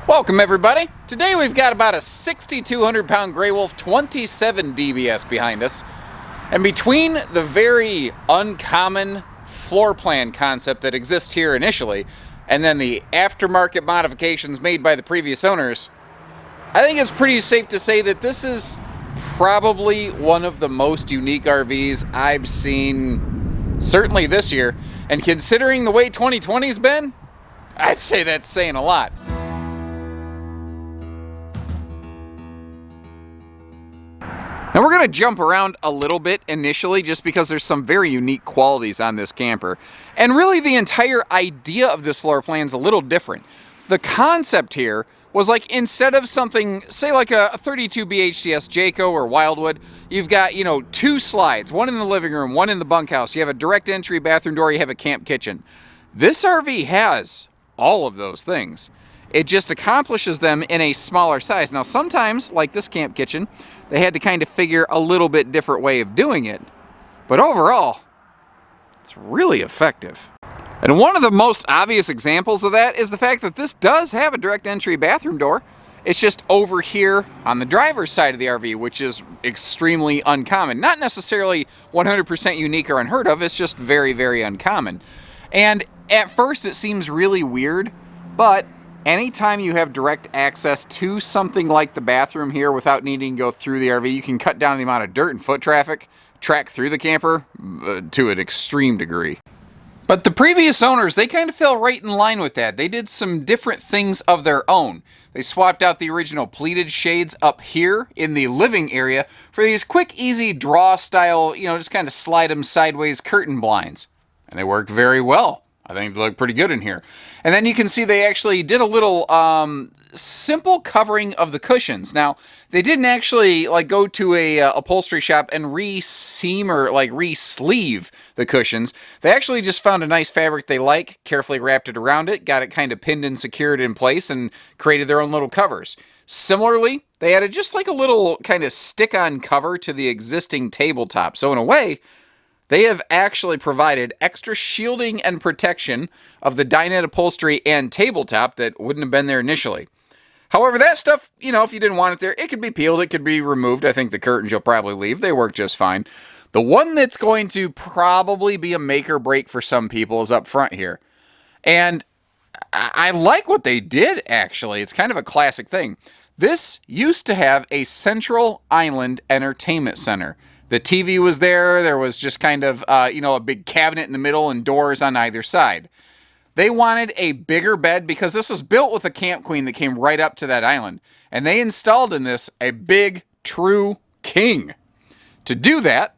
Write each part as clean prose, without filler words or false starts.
Welcome everybody. Today we've got about a 6,200 pound Grey Wolf 27 DBS behind us. And between the very uncommon floor plan concept that exists here initially, and then the aftermarket modifications made by the previous owners, I think it's pretty safe to say that this is probably one of the most unique RVs I've seen, certainly this year. And considering the way 2020's been, I'd say that's saying a lot. Now we're going to jump around a little bit initially just because there's some very unique qualities on this camper. And really the entire idea of this floor plan is a little different. The concept here was like, instead of something, say like a 32 BHTS Jayco or Wildwood, you've got, two slides, one in the living room, one in the bunkhouse. You have a direct entry bathroom door, you have a camp kitchen. This RV has all of those things. It just accomplishes them in a smaller size. Now sometimes, like this camp kitchen, they had to kind of figure a little bit different way of doing it. But overall, it's really effective. And one of the most obvious examples of that is the fact that this does have a direct entry bathroom door. It's just over here on the driver's side of the RV, which is extremely uncommon. Not necessarily 100% unique or unheard of, it's just very, very uncommon. And at first it seems really weird, but anytime you have direct access to something like the bathroom here without needing to go through the RV, you can cut down the amount of dirt and foot traffic track through the camper to an extreme degree. But the previous owners, they kind of fell right in line with that. They did some different things of their own. They swapped out the original pleated shades up here in the living area for these quick, easy draw style, just kind of slide them sideways curtain blinds. And they worked very well. I think they look pretty good in here. And then you can see they actually did a little simple covering of the cushions. Now, they didn't actually go to a upholstery shop and re-seam or re-sleeve the cushions. They actually just found a nice fabric they like, carefully wrapped it around it, got it kind of pinned and secured in place, and created their own little covers. Similarly, they added just like a little kind of stick-on cover to the existing tabletop. So in a way, they have actually provided extra shielding and protection of the dinette upholstery and tabletop that wouldn't have been there initially. However, that stuff, if you didn't want it there, it could be peeled, it could be removed. I think the curtains you'll probably leave. They work just fine. The one that's going to probably be a make or break for some people is up front here. And I like what they did, actually. It's kind of a classic thing. This used to have a central island entertainment center. The TV was there. There was just kind of, a big cabinet in the middle and doors on either side. They wanted a bigger bed because this was built with a Camp Queen that came right up to that island. And they installed in this a big, true king. To do that,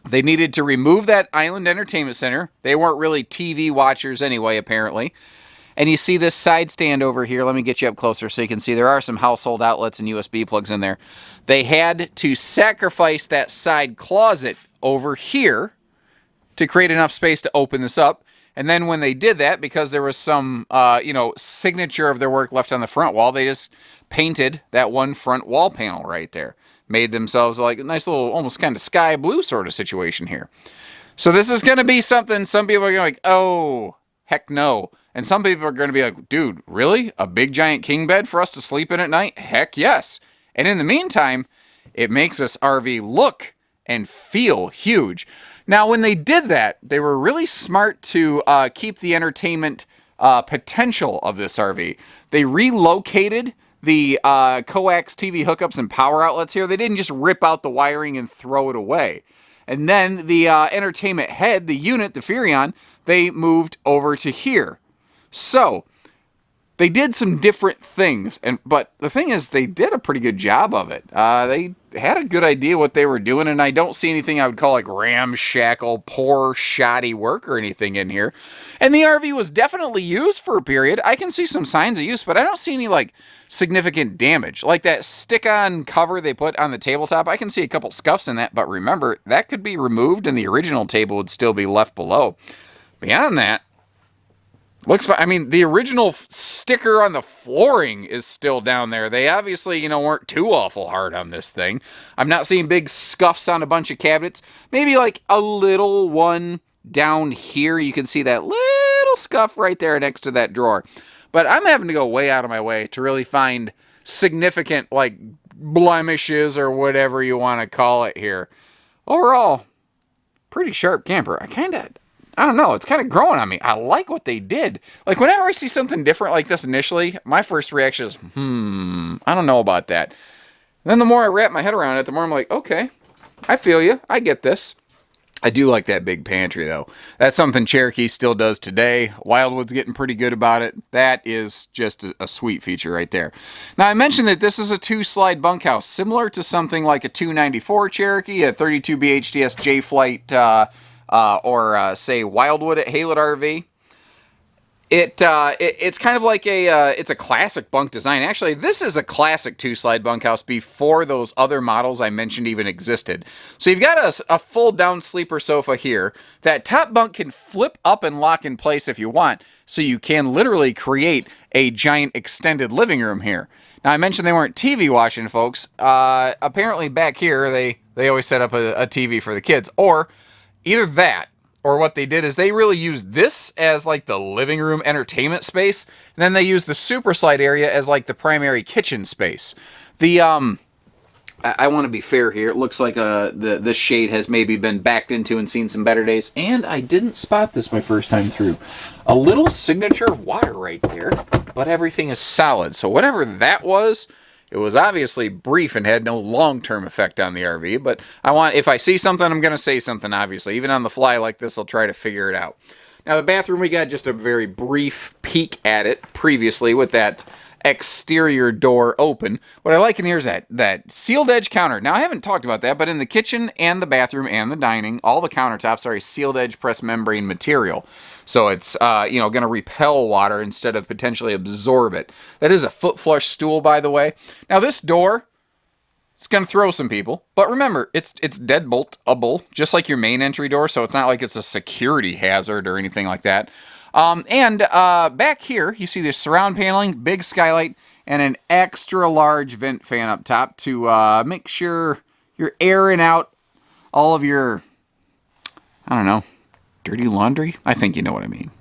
they needed to remove that island entertainment center. They weren't really TV watchers anyway, apparently. And you see this side stand over here. Let me get you up closer so you can see there are some household outlets and USB plugs in there. They had to sacrifice that side closet over here to create enough space to open this up. And then when they did that, because there was some, signature of their work left on the front wall, they just painted that one front wall panel right there. Made themselves like a nice little, almost kind of sky blue sort of situation here. So this is going to be something some people are going to be like, oh, heck no. And some people are going to be like, dude, really? A big giant king bed for us to sleep in at night? Heck yes. And in the meantime, it makes this RV look and feel huge. Now, when they did that, they were really smart to keep the entertainment potential of this RV. They relocated the coax TV hookups and power outlets here. They didn't just rip out the wiring and throw it away. And then the entertainment head, the unit, the Furrion, they moved over to here. So, they did some different things, but the thing is, they did a pretty good job of it. They had a good idea what they were doing, and I don't see anything I would call like ramshackle, poor, shoddy work or anything in here. And the RV was definitely used for a period. I can see some signs of use, but I don't see any significant damage. Like that stick-on cover they put on the tabletop, I can see a couple scuffs in that, but remember, that could be removed and the original table would still be left below. Beyond that, looks fine. I mean, the original sticker on the flooring is still down there. They obviously, weren't too awful hard on this thing. I'm not seeing big scuffs on a bunch of cabinets. Maybe like a little one down here. You can see that little scuff right there next to that drawer. but I'm having to go way out of my way to really find significant, like, blemishes or whatever you want to call it here. Overall, pretty sharp camper. I don't know, it's kind of growing on me. I like what they did. Like, whenever I see something different like this initially, my first reaction is, I don't know about that. And then the more I wrap my head around it, the more I'm like, okay, I feel you. I get this. I do like that big pantry, though. That's something Cherokee still does today. Wildwood's getting pretty good about it. That is just a sweet feature right there. Now, I mentioned that this is a 2-slide bunkhouse, similar to something like a 294 Cherokee, a 32 BHTS J-Flight, or say Wildwood at Haylett RV. It's kind of like it's a classic bunk design. Actually, this is a classic 2-slide bunkhouse before those other models I mentioned even existed. So you've got a full down sleeper sofa here. That top bunk can flip up and lock in place if you want, so you can literally create a giant extended living room here. Now, I mentioned they weren't TV watching, folks. Apparently back here, they always set up a TV for the kids, or either that, or what they did is they really used this as like the living room entertainment space, and then they used the super slide area as like the primary kitchen space. I want to be fair here. It looks like this shade has maybe been backed into and seen some better days, and I didn't spot this my first time through. A little signature water right there, but everything is solid. So whatever that was, it was obviously brief and had no long-term effect on the RV, but if I see something, I'm going to say something, obviously. Even on the fly like this, I'll try to figure it out. Now, the bathroom, we got just a very brief peek at it previously with that exterior door open. What I like in here is that sealed edge counter. Now, I haven't talked about that, but in the kitchen and the bathroom and the dining, all the countertops are a sealed edge press membrane material. So it's going to repel water instead of potentially absorb it. That is a foot flush stool, by the way. Now, this door, it's going to throw some people. But remember, it's deadboltable, just like your main entry door. So it's not like it's a security hazard or anything like that. Back here, you see the surround paneling, big skylight, and an extra large vent fan up top to make sure you're airing out all of your, I don't know, dirty laundry? I think you know what I mean.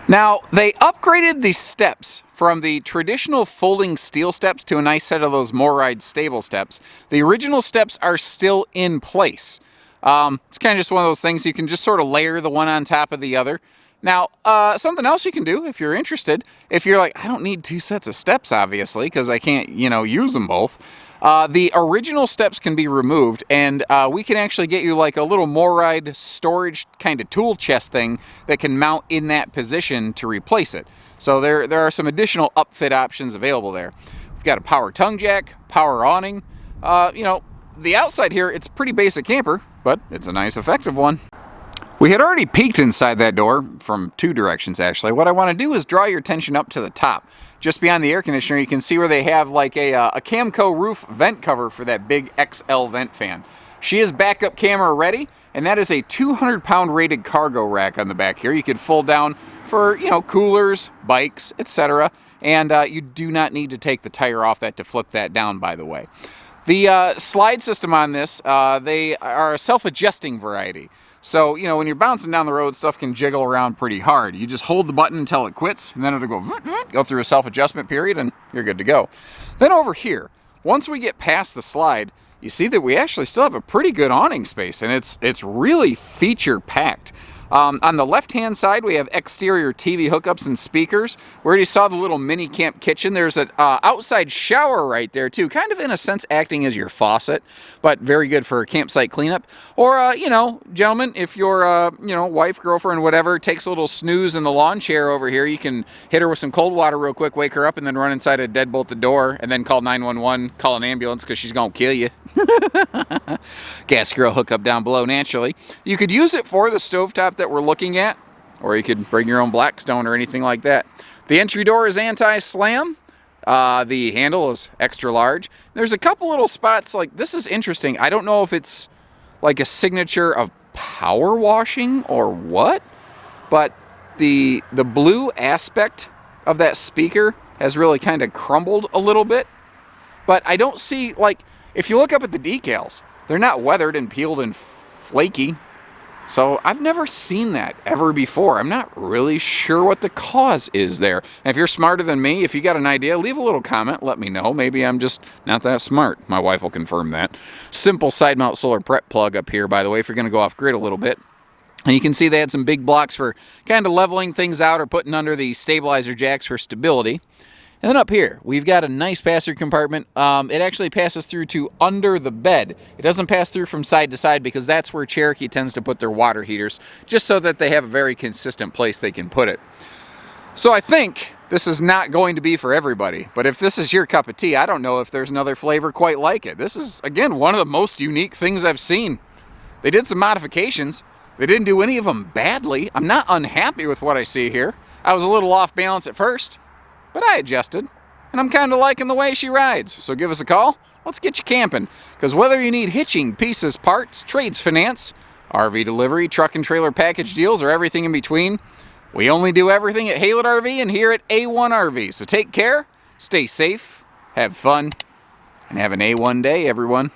Now, they upgraded the steps from the traditional folding steel steps to a nice set of those MORryde stable steps. The original steps are still in place. It's kind of just one of those things you can just sort of layer the one on top of the other. Now, something else you can do if you're interested, if you're like, I don't need 2 sets of steps, obviously, because I can't, use them both. The original steps can be removed, and we can actually get you like a little MORryde storage kind of tool chest thing that can mount in that position to replace it. So there are some additional upfit options available there. We've got a power tongue jack, power awning. The outside here, it's a pretty basic camper, but it's a nice, effective one. We had already peeked inside that door from 2 directions, actually. What I want to do is draw your attention up to the top. Just beyond the air conditioner, you can see where they have like a Camco roof vent cover for that big XL vent fan. She is backup camera ready, and that is a 200-pound rated cargo rack on the back here. You could fold down for, coolers, bikes, etc. And you do not need to take the tire off that to flip that down, by the way. The slide system on this, they are a self-adjusting variety. So, when you're bouncing down the road, stuff can jiggle around pretty hard. You just hold the button until it quits, and then it'll go through a self-adjustment period, and you're good to go. Then over here, once we get past the slide, you see that we actually still have a pretty good awning space, and it's really feature-packed. On the left-hand side, we have exterior TV hookups and speakers. We already saw the little mini camp kitchen. There's an outside shower right there, too. Kind of, in a sense, acting as your faucet, but very good for campsite cleanup. Or, gentlemen, if your, wife, girlfriend, whatever, takes a little snooze in the lawn chair over here, you can hit her with some cold water real quick, wake her up, and then run inside and deadbolt the door, and then call 911, call an ambulance, because she's going to kill you. Gas grill hookup down below, naturally. You could use it for the stovetop that we're looking at, or you could bring your own Blackstone or anything like that. The entry door is anti-slam. The handle is extra large. There's a couple little spots, like, this is interesting. I don't know if it's like a signature of power washing or what, but the blue aspect of that speaker has really kind of crumbled a little bit. But I don't see, like, if you look up at the decals, they're not weathered and peeled and flaky. So I've never seen that ever before. I'm not really sure what the cause is there. And if you're smarter than me, if you got an idea, leave a little comment. Let me know. Maybe I'm just not that smart. My wife will confirm that. Simple side mount solar prep plug up here, by the way, if you're going to go off grid a little bit. And you can see they had some big blocks for kind of leveling things out or putting under the stabilizer jacks for stability. And then up here, we've got a nice pass-through compartment. It actually passes through to under the bed. It doesn't pass through from side to side because that's where Cherokee tends to put their water heaters, just so that they have a very consistent place they can put it. So I think this is not going to be for everybody, but if this is your cup of tea, I don't know if there's another flavor quite like it. This is, again, one of the most unique things I've seen. They did some modifications. They didn't do any of them badly. I'm not unhappy with what I see here. I was a little off balance at first, but I adjusted, and I'm kind of liking the way she rides. So give us a call. Let's get you camping, because whether you need hitching, pieces, parts, trades finance, RV delivery, truck and trailer package deals, or everything in between, we only do everything at Haylett RV and here at A1 RV. So take care, stay safe, have fun, and have an A1 day, everyone.